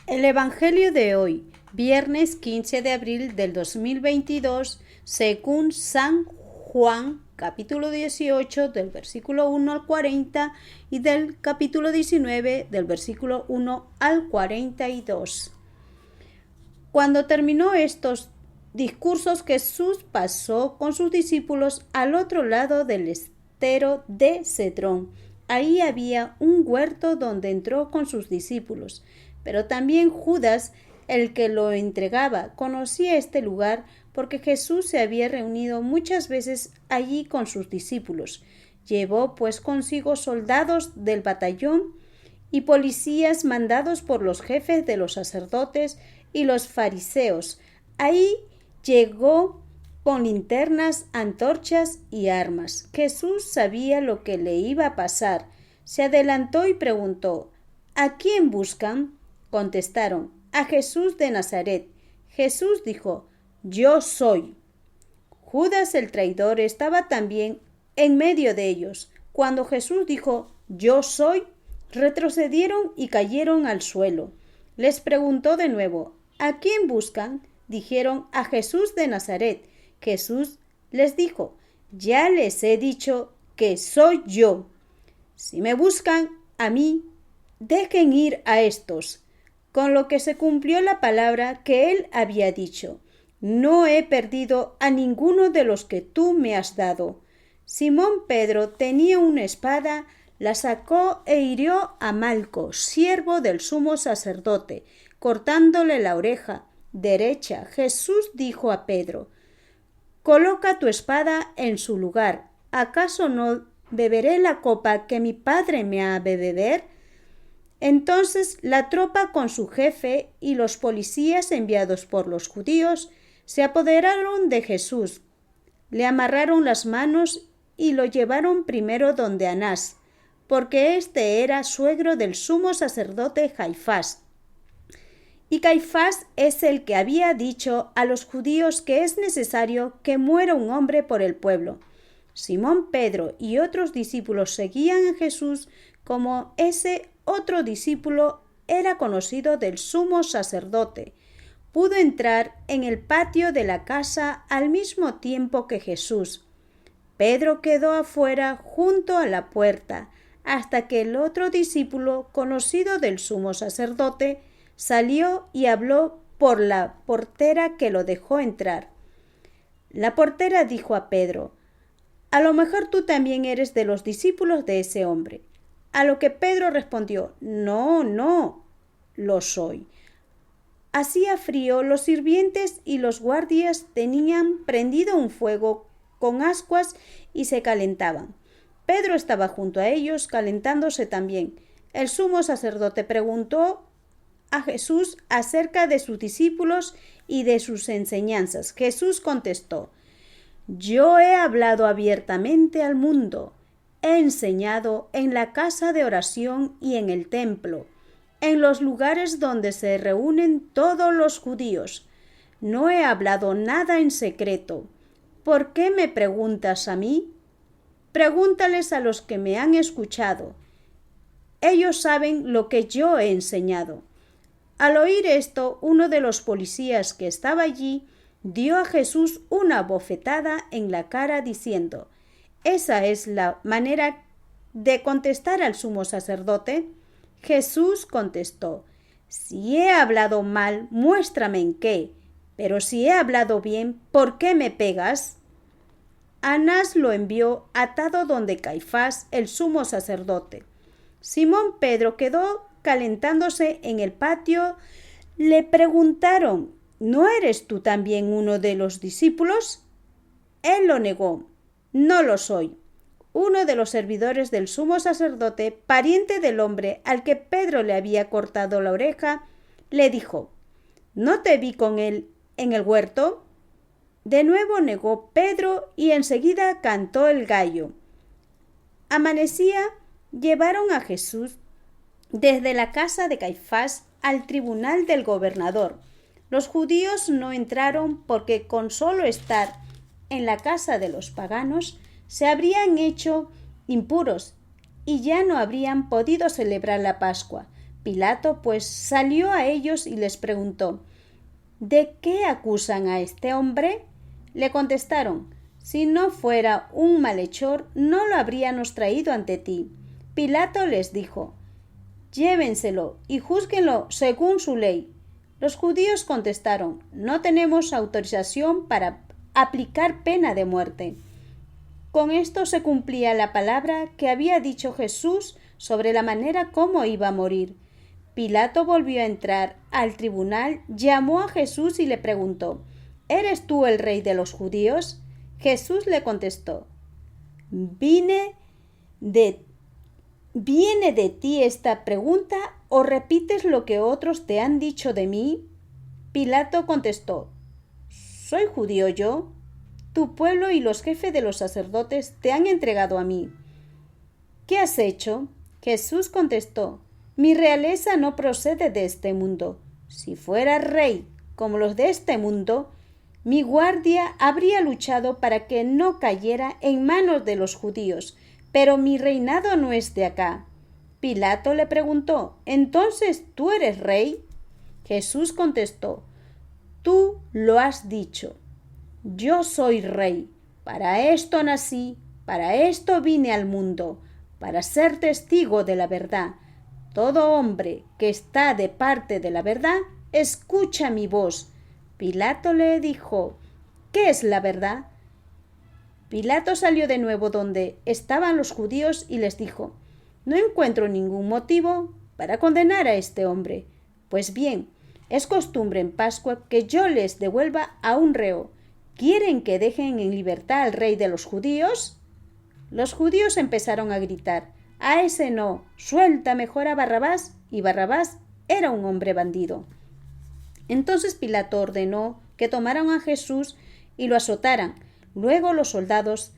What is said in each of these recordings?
El Evangelio de hoy, viernes 15 de abril del 2022, según San Juan, capítulo 18, del versículo 1 al 40 y del capítulo 19, del versículo 1 al 42. Cuando terminó estos discursos, Jesús pasó con sus discípulos al otro lado del estero de Cedrón. Ahí había un huerto donde entró con sus discípulos. Pero también Judas, el que lo entregaba, conocía este lugar porque Jesús se había reunido muchas veces allí con sus discípulos. Llevó pues consigo soldados del batallón y policías mandados por los jefes de los sacerdotes y los fariseos. Ahí llegó con linternas, antorchas y armas. Jesús sabía lo que le iba a pasar. Se adelantó y preguntó: ¿A quién buscan? Contestaron: a Jesús de Nazaret. Jesús dijo: Yo soy. Judas el traidor estaba también en medio de ellos. Cuando Jesús dijo: Yo soy, retrocedieron y cayeron al suelo. Les preguntó de nuevo: ¿A quién buscan? Dijeron: a Jesús de Nazaret. Jesús les dijo: Ya les he dicho que soy yo. Si me buscan a mí, dejen ir a estos. Con lo que se cumplió la palabra que él había dicho: No he perdido a ninguno de los que tú me has dado. Simón Pedro tenía una espada, la sacó e hirió a Malco, siervo del sumo sacerdote, cortándole la oreja derecha. Jesús dijo a Pedro: Coloca tu espada en su lugar. ¿Acaso no beberé la copa que mi padre me ha de beber? Entonces la tropa con su jefe y los policías enviados por los judíos se apoderaron de Jesús, le amarraron las manos y lo llevaron primero donde Anás, porque éste era suegro del sumo sacerdote Caifás. Y Caifás es el que había dicho a los judíos que es necesario que muera un hombre por el pueblo. Simón Pedro y otros discípulos seguían a Jesús, como ese otro discípulo era conocido del sumo sacerdote. Pudo entrar en el patio de la casa al mismo tiempo que Jesús. Pedro quedó afuera junto a la puerta, hasta que el otro discípulo, conocido del sumo sacerdote, salió y habló por la portera que lo dejó entrar. La portera dijo a Pedro: A lo mejor tú también eres de los discípulos de ese hombre. A lo que Pedro respondió: No lo soy. Hacía frío, los sirvientes y los guardias tenían prendido un fuego con ascuas y se calentaban. Pedro estaba junto a ellos, calentándose también. El sumo sacerdote preguntó a Jesús acerca de sus discípulos y de sus enseñanzas. Jesús contestó: Yo he hablado abiertamente al mundo. He enseñado en la casa de oración y en el templo, en los lugares donde se reúnen todos los judíos. No he hablado nada en secreto. ¿Por qué me preguntas a mí? Pregúntales a los que me han escuchado. Ellos saben lo que yo he enseñado. Al oír esto, uno de los policías que estaba allí dio a Jesús una bofetada en la cara diciendo: ¿Esa es la manera de contestar al sumo sacerdote? Jesús contestó: Si he hablado mal, muéstrame en qué. Pero si he hablado bien, ¿por qué me pegas? Anás lo envió atado donde Caifás, el sumo sacerdote. Simón Pedro quedó calentándose en el patio. Le preguntaron: ¿No eres tú también uno de los discípulos? Él lo negó: No lo soy. Uno de los servidores del sumo sacerdote, pariente del hombre al que Pedro le había cortado la oreja, le dijo: ¿No te vi con él en el huerto? De nuevo negó Pedro y enseguida cantó el gallo. Amanecía, llevaron a Jesús desde la casa de Caifás al tribunal del gobernador. Los judíos no entraron porque con solo estar en la casa de los paganos se habrían hecho impuros y ya no habrían podido celebrar la Pascua. Pilato pues salió a ellos y les preguntó: ¿De qué acusan a este hombre? Le contestaron: si no fuera un malhechor, no lo habríamos traído ante ti. Pilato les dijo: llévenselo y júzguenlo según su ley. Los judíos contestaron: no tenemos autorización para aplicar pena de muerte. Con esto se cumplía la palabra que había dicho Jesús sobre la manera como iba a morir. Pilato volvió a entrar al tribunal, llamó a Jesús y le preguntó: ¿eres tú el rey de los judíos? Jesús le contestó: ¿Viene de ti esta pregunta o repites lo que otros te han dicho de mí? Pilato contestó: ¿soy judío yo? Tu pueblo y los jefes de los sacerdotes te han entregado a mí. ¿Qué has hecho? Jesús contestó: mi realeza no procede de este mundo. Si fuera rey como los de este mundo, mi guardia habría luchado para que no cayera en manos de los judíos, pero mi reinado no es de acá. Pilato le preguntó: ¿entonces tú eres rey? Jesús contestó: tú lo has dicho. Yo soy rey. Para esto nací, para esto vine al mundo, para ser testigo de la verdad. Todo hombre que está de parte de la verdad, escucha mi voz. Pilato le dijo: ¿qué es la verdad? Pilato salió de nuevo donde estaban los judíos y les dijo: no encuentro ningún motivo para condenar a este hombre. Pues bien, es costumbre en Pascua que yo les devuelva a un reo. ¿Quieren que dejen en libertad al rey de los judíos? Los judíos empezaron a gritar: a ese no, suelta mejor a Barrabás. Y Barrabás era un hombre bandido. Entonces Pilato ordenó que tomaran a Jesús y lo azotaran. Luego los soldados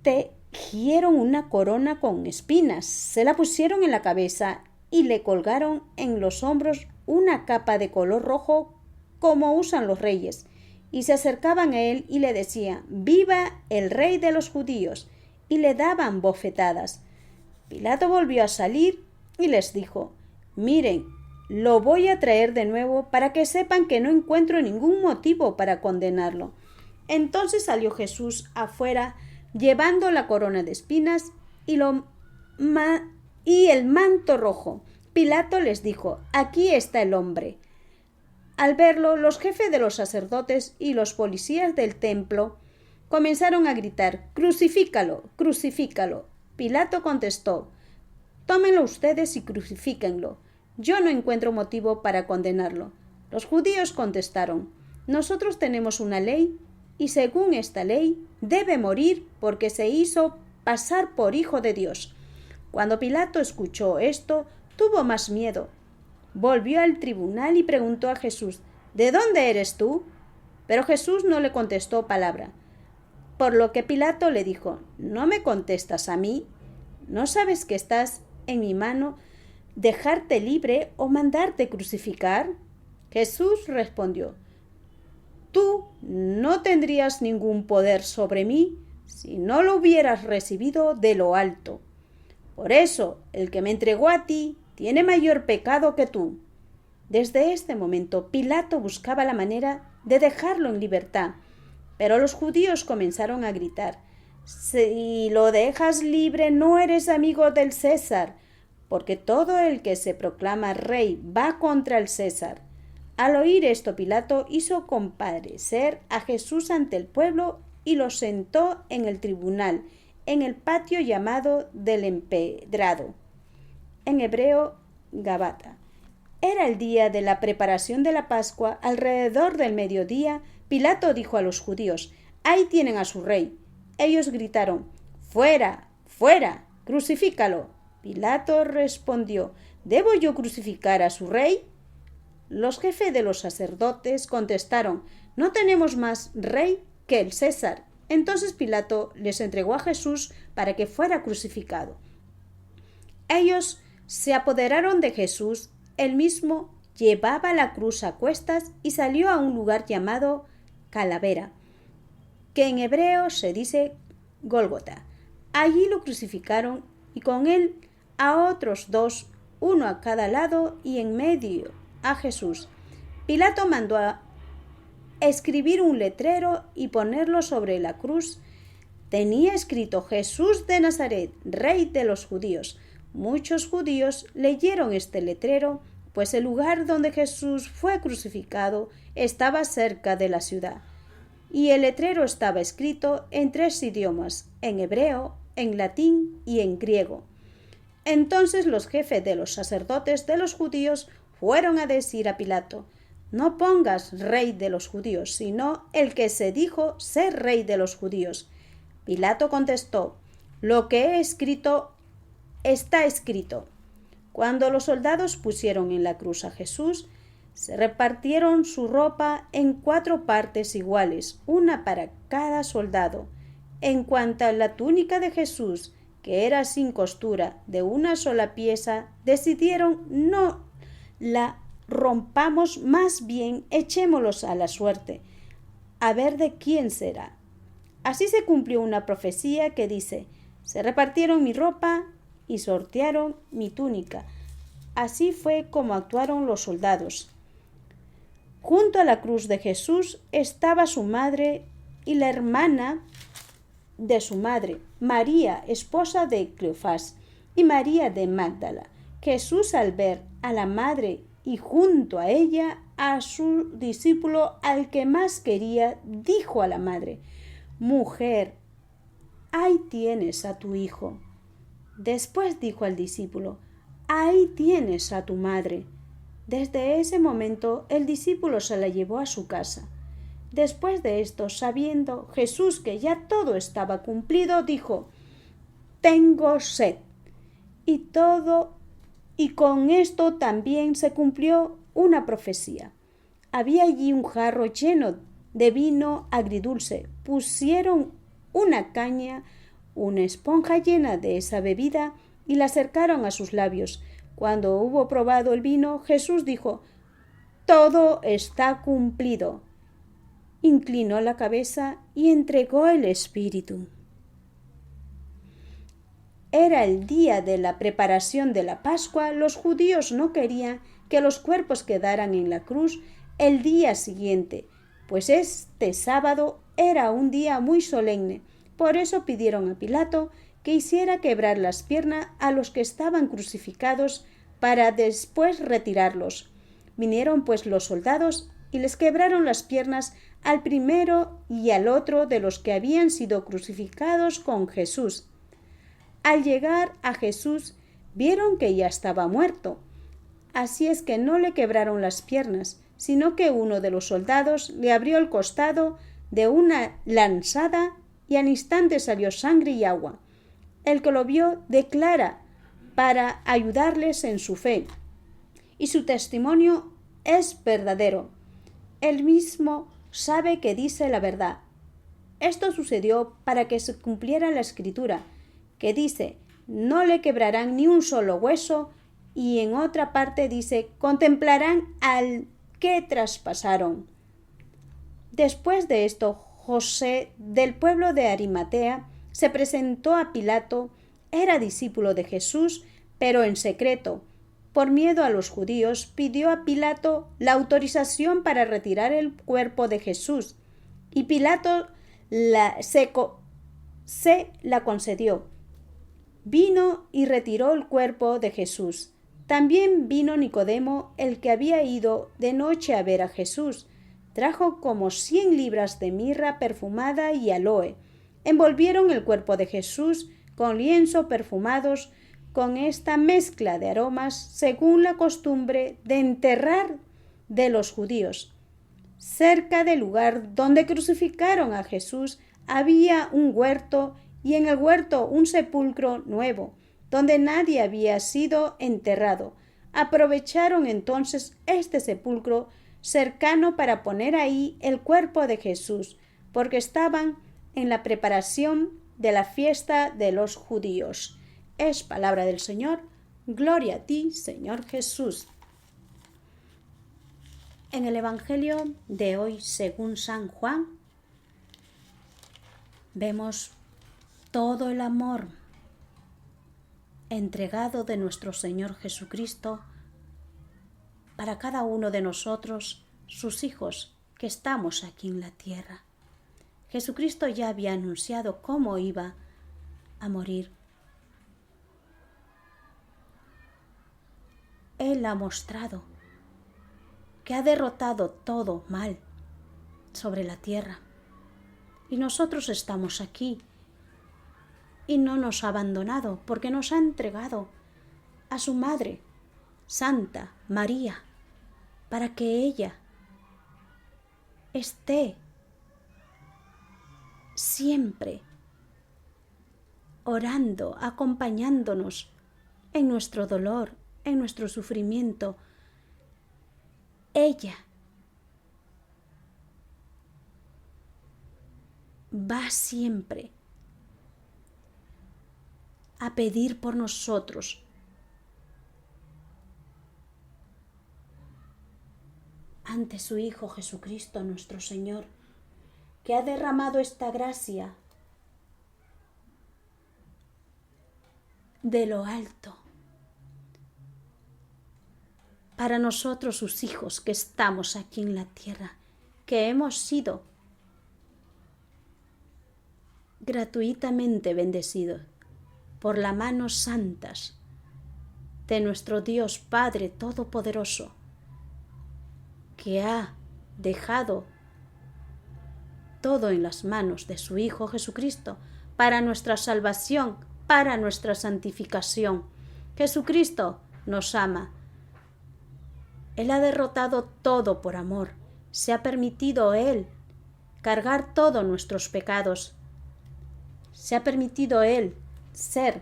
tejieron una corona con espinas, se la pusieron en la cabeza y le colgaron en los hombros una capa de color rojo como usan los reyes. Y se acercaban a él y le decían: ¡viva el rey de los judíos! Y le daban bofetadas. Pilato volvió a salir y les dijo: miren, lo voy a traer de nuevo para que sepan que no encuentro ningún motivo para condenarlo. Entonces salió Jesús afuera llevando la corona de espinas y el manto rojo. Pilato les dijo: aquí está el hombre. Al verlo, los jefes de los sacerdotes y los policías del templo comenzaron a gritar: ¡crucifícalo! ¡Crucifícalo! Pilato contestó: tómenlo ustedes y crucifíquenlo. Yo no encuentro motivo para condenarlo. Los judíos contestaron: nosotros tenemos una ley, y según esta ley debe morir porque se hizo pasar por hijo de Dios. Cuando Pilato escuchó esto, tuvo más miedo. Volvió al tribunal y preguntó a Jesús: ¿de dónde eres tú? Pero Jesús no le contestó palabra. Por lo que Pilato le dijo: ¿no me contestas a mí? ¿No sabes que estás en mi mano dejarte libre o mandarte crucificar? Jesús respondió: tú no tendrías ningún poder sobre mí si no lo hubieras recibido de lo alto. Por eso, el que me entregó a ti tiene mayor pecado que tú. Desde este momento, Pilato buscaba la manera de dejarlo en libertad, pero los judíos comenzaron a gritar: si lo dejas libre, no eres amigo del César, porque todo el que se proclama rey va contra el César. Al oír esto, Pilato hizo comparecer a Jesús ante el pueblo y lo sentó en el tribunal, en el patio llamado del Empedrado, en hebreo Gabata. Era el día de la preparación de la Pascua. Alrededor del mediodía, Pilato dijo a los judíos: ahí tienen a su rey. Ellos gritaron: ¡fuera, fuera! ¡Crucifícalo! Pilato respondió: ¿debo yo crucificar a su rey? Los jefes de los sacerdotes contestaron: no tenemos más rey que el César. Entonces Pilato les entregó a Jesús para que fuera crucificado. Ellos se apoderaron de Jesús. Él mismo llevaba la cruz a cuestas y salió a un lugar llamado Calavera, que en hebreo se dice Gólgota. Allí lo crucificaron y con él a otros dos, uno a cada lado y en medio a Jesús. Pilato mandó a escribir un letrero y ponerlo sobre la cruz. Tenía escrito: Jesús de Nazaret, Rey de los judíos. Muchos judíos leyeron este letrero, pues el lugar donde Jesús fue crucificado estaba cerca de la ciudad. Y el letrero estaba escrito en 3 idiomas: en hebreo, en latín y en griego. Entonces los jefes de los sacerdotes de los judíos fueron a decir a Pilato: no pongas Rey de los judíos, sino el que se dijo ser Rey de los judíos. Pilato contestó: lo que he escrito está escrito. Cuando los soldados pusieron en la cruz a Jesús, se repartieron su ropa en 4 partes iguales, una para cada soldado. En cuanto a la túnica de Jesús, que era sin costura, de una sola pieza, decidieron: no la rompamos, más bien echémoslos a la suerte, a ver de quién será. Así se cumplió una profecía que dice: se repartieron mi ropa y sortearon mi túnica. Así fue como actuaron los soldados. Junto a la cruz de Jesús estaba su madre y la hermana de su madre, María, esposa de Cleofás, y María de Magdala. Jesús, al ver a la madre y junto a ella a su discípulo al que más quería, dijo a la madre: mujer, ahí tienes a tu hijo. Después dijo al discípulo: ahí tienes a tu madre. Desde ese momento el discípulo se la llevó a su casa. Después de esto, sabiendo Jesús que ya todo estaba cumplido, dijo: tengo sed. Y con esto también se cumplió una profecía. Había allí un jarro lleno de vino agridulce. Pusieron una caña, una esponja llena de esa bebida y la acercaron a sus labios. Cuando hubo probado el vino, Jesús dijo: todo está cumplido. Inclinó la cabeza y entregó el espíritu. Era el día de la preparación de la Pascua. Los judíos no querían que los cuerpos quedaran en la cruz el día siguiente, pues este sábado era un día muy solemne. Por eso pidieron a Pilato que hiciera quebrar las piernas a los que estaban crucificados para después retirarlos. Vinieron pues los soldados y les quebraron las piernas al primero y al otro de los que habían sido crucificados con Jesús. Al llegar a Jesús, vieron que ya estaba muerto. Así es que no le quebraron las piernas, sino que uno de los soldados le abrió el costado de una lanzada y al instante salió sangre y agua. El que lo vio declara para ayudarles en su fe, y su testimonio es verdadero. Él mismo sabe que dice la verdad. Esto sucedió para que se cumpliera la escritura, que dice: no le quebrarán ni un solo hueso, y en otra parte dice: contemplarán al que traspasaron. Después de esto, José, del pueblo de Arimatea, se presentó a Pilato. Era discípulo de Jesús, pero en secreto. Por miedo a los judíos, pidió a Pilato la autorización para retirar el cuerpo de Jesús, y Pilato se la concedió. Vino y retiró el cuerpo de Jesús. También vino Nicodemo, el que había ido de noche a ver a Jesús. Trajo como 100 libras de mirra perfumada y aloe. Envolvieron el cuerpo de Jesús con lienzo perfumados, con esta mezcla de aromas, según la costumbre de enterrar de los judíos. Cerca del lugar donde crucificaron a Jesús había un huerto, y en el huerto un sepulcro nuevo, donde nadie había sido enterrado. Aprovecharon entonces este sepulcro cercano para poner ahí el cuerpo de Jesús, porque estaban en la preparación de la fiesta de los judíos. Es palabra del Señor. Gloria a ti, Señor Jesús. En el Evangelio de hoy, según San Juan, vemos todo el amor entregado de nuestro Señor Jesucristo para cada uno de nosotros, sus hijos, que estamos aquí en la tierra. Jesucristo ya había anunciado cómo iba a morir. Él ha mostrado que ha derrotado todo mal sobre la tierra. Y nosotros estamos aquí y no nos ha abandonado porque nos ha entregado a su Madre, Santa María, para que ella esté siempre orando, acompañándonos en nuestro dolor, en nuestro sufrimiento. Ella va siempre a pedir por nosotros ante su Hijo Jesucristo nuestro Señor, que ha derramado esta gracia de lo alto para nosotros sus hijos que estamos aquí en la tierra, que hemos sido gratuitamente bendecidos por las manos santas de nuestro Dios Padre Todopoderoso, que ha dejado todo en las manos de su Hijo Jesucristo para nuestra salvación, para nuestra santificación. Jesucristo nos ama. Él ha derrotado todo por amor. Se ha permitido Él cargar todos nuestros pecados. Se ha permitido Él ser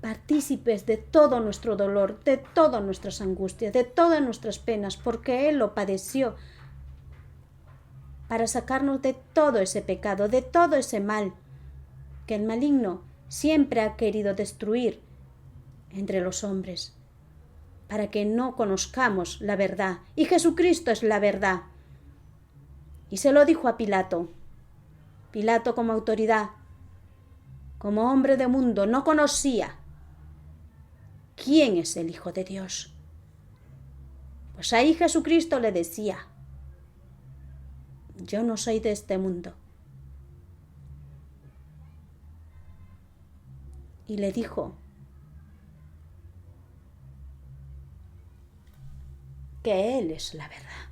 partícipes de todo nuestro dolor, de todas nuestras angustias, de todas nuestras penas, porque Él lo padeció para sacarnos de todo ese pecado, de todo ese mal que el maligno siempre ha querido destruir entre los hombres, para que no conozcamos la verdad. Y Jesucristo es la verdad. Y se lo dijo a Pilato. Pilato, como autoridad, como hombre de mundo, no conocía quién es el Hijo de Dios. Pues ahí Jesucristo le decía: yo no soy de este mundo. Y le dijo que Él es la verdad,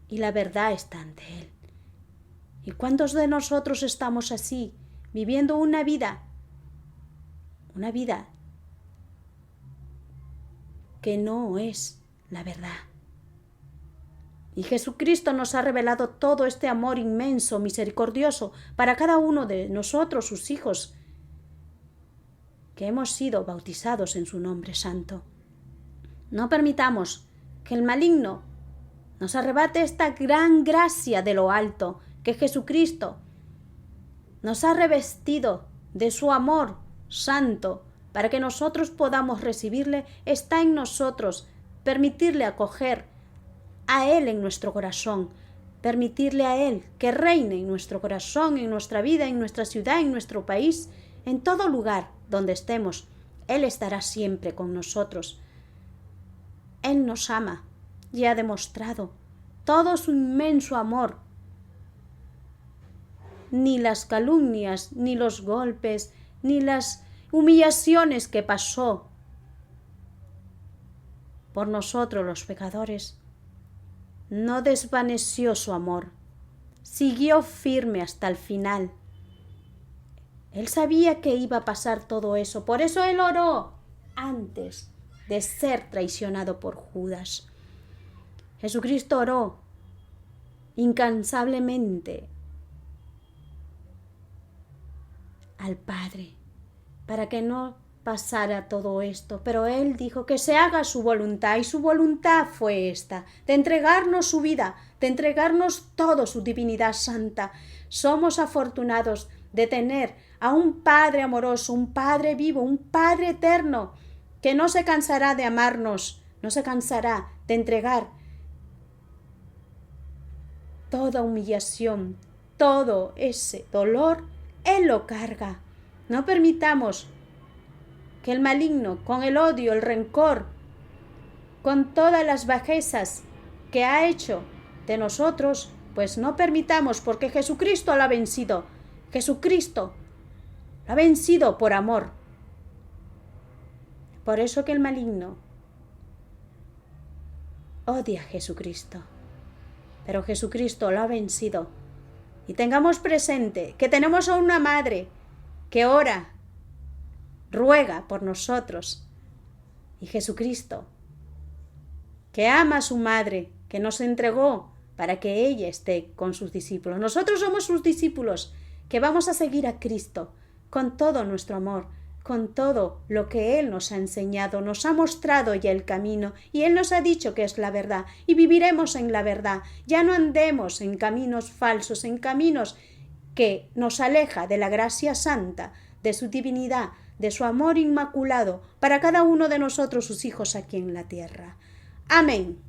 y la verdad está ante Él. ¿Y cuántos de nosotros estamos así, viviendo una vida que no es la verdad? Y Jesucristo nos ha revelado todo este amor inmenso, misericordioso, para cada uno de nosotros, sus hijos, que hemos sido bautizados en su nombre santo. No permitamos que el maligno nos arrebate esta gran gracia de lo alto, que Jesucristo nos ha revestido de su amor santo, para que nosotros podamos recibirle. Está en nosotros permitirle acoger a Él en nuestro corazón, permitirle a Él que reine en nuestro corazón, en nuestra vida, en nuestra ciudad, en nuestro país, en todo lugar donde estemos. Él estará siempre con nosotros. Él nos ama y ha demostrado todo su inmenso amor. Ni las calumnias, ni los golpes, ni las humillaciones que pasó por nosotros los pecadores, no desvaneció su amor. Siguió firme hasta el final. Él sabía que iba a pasar todo eso. Por eso Él oró antes de ser traicionado por Judas. Jesucristo oró incansablemente al Padre para que no pasara todo esto, pero Él dijo que se haga su voluntad, y su voluntad fue esta, de entregarnos su vida, de entregarnos todo, su divinidad santa. Somos afortunados de tener a un Padre amoroso, un Padre vivo, un Padre eterno, que no se cansará de amarnos, no se cansará de entregar toda humillación, todo ese dolor Él lo carga. No permitamos que el maligno, con el odio, el rencor, con todas las bajezas que ha hecho de nosotros, pues no permitamos, porque Jesucristo lo ha vencido. Jesucristo lo ha vencido por amor. Por eso que el maligno odia a Jesucristo. Pero Jesucristo lo ha vencido. Y tengamos presente que tenemos a una madre que ora, ruega por nosotros. Y Jesucristo, que ama a su madre, que nos entregó para que ella esté con sus discípulos. Nosotros somos sus discípulos, que vamos a seguir a Cristo con todo nuestro amor, con todo lo que Él nos ha enseñado, nos ha mostrado ya el camino, y Él nos ha dicho que es la verdad, y viviremos en la verdad. Ya no andemos en caminos falsos, en caminos que nos aleja de la gracia santa, de su divinidad, de su amor inmaculado para cada uno de nosotros, sus hijos aquí en la tierra. Amén.